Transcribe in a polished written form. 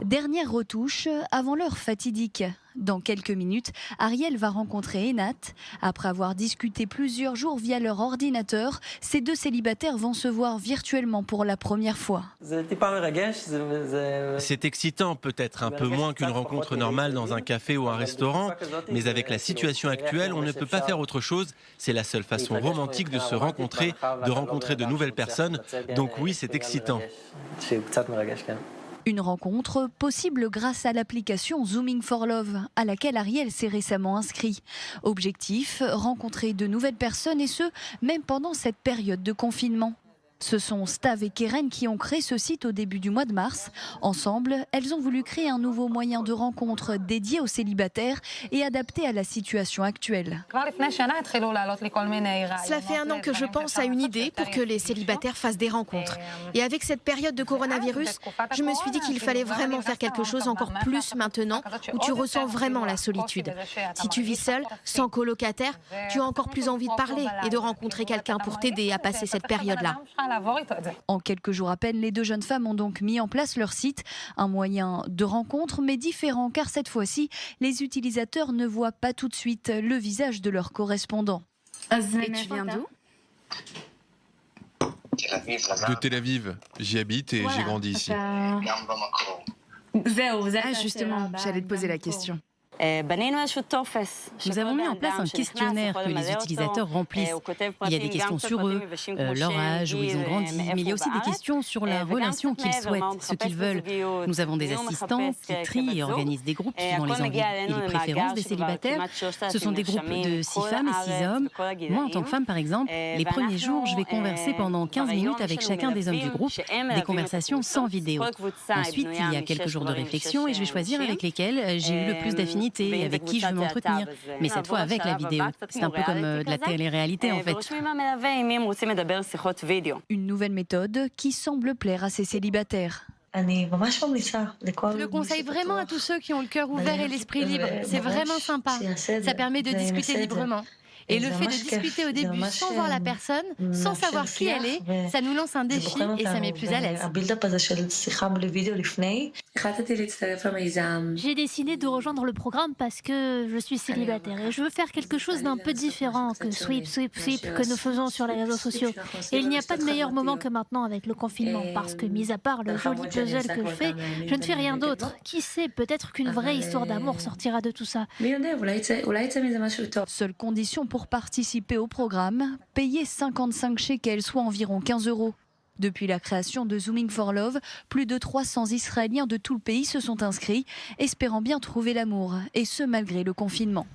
Dernière retouche avant l'heure fatidique. Dans quelques minutes, Ariel va rencontrer Enat. Après avoir discuté plusieurs jours via leur ordinateur, ces deux célibataires vont se voir virtuellement pour la première fois. C'est excitant, peut-être un peu moins qu'une rencontre normale dans un café ou un restaurant, mais avec la situation actuelle, on ne peut pas faire autre chose. C'est la seule façon romantique de se rencontrer, de rencontrer de nouvelles personnes. Donc oui, c'est excitant. Une rencontre possible grâce à l'application Zooming for Love, à laquelle Ariel s'est récemment inscrit. Objectif, rencontrer de nouvelles personnes et ce, même pendant cette période de confinement. Ce sont Stav et Keren qui ont créé ce site au début du mois de mars. Ensemble, elles ont voulu créer un nouveau moyen de rencontre dédié aux célibataires et adapté à la situation actuelle. Cela fait 1 an que je pense à une idée pour que les célibataires fassent des rencontres. Et avec cette période de coronavirus, je me suis dit qu'il fallait vraiment faire quelque chose encore plus maintenant, où tu ressens vraiment la solitude. Si tu vis seul, sans colocataire, tu as encore plus envie de parler et de rencontrer quelqu'un pour t'aider à passer cette période-là. En quelques jours à peine, les deux jeunes femmes ont donc mis en place leur site, un moyen de rencontre mais différent car cette fois-ci, les utilisateurs ne voient pas tout de suite le visage de leur correspondant. Et tu viens d'où ? De Tel Aviv. J'y habite et j'ai grandi ici. Ah justement, j'allais te poser la question. Nous avons mis en place un questionnaire que les utilisateurs remplissent. Il y a des questions sur eux, leur âge, où ils ont grandi, mais il y a aussi des questions sur la relation qu'ils souhaitent, ce qu'ils veulent. Nous avons des assistants qui trient et organisent des groupes suivant les envies et les préférences des célibataires. Ce sont des groupes de 6 femmes et 6 hommes. Moi, en tant que femme, par exemple, les premiers jours, je vais converser pendant 15 minutes avec chacun des hommes du groupe, des conversations sans vidéo. Ensuite, il y a quelques jours de réflexion et je vais choisir avec lesquels j'ai eu le plus d'affinités et avec qui je veux m'entretenir. Mais cette fois avec la vidéo. C'est un peu comme de la télé-réalité en fait. Une nouvelle méthode qui semble plaire à ces célibataires. Je le conseille vraiment à tous ceux qui ont le cœur ouvert et l'esprit libre. C'est vraiment sympa. Ça permet de discuter librement. Et le fait de discuter au début sans voir la personne, sans savoir qui elle est, ça nous lance un défi et ça met plus à l'aise. J'ai décidé de rejoindre le programme parce que je suis célibataire et je veux faire quelque chose d'un peu différent que sweep, sweep, sweep que nous faisons sur les réseaux sociaux. Et il n'y a pas de meilleur moment que maintenant avec le confinement parce que, mis à part le joli puzzle que je fais, je ne fais rien d'autre. Qui sait, peut-être qu'une vraie histoire d'amour sortira de tout ça. Seule condition pour participer au programme, payer 55 shekels, soit environ 15 €. Depuis la création de Zooming for Love, plus de 300 Israéliens de tout le pays se sont inscrits, espérant bien trouver l'amour, et ce malgré le confinement.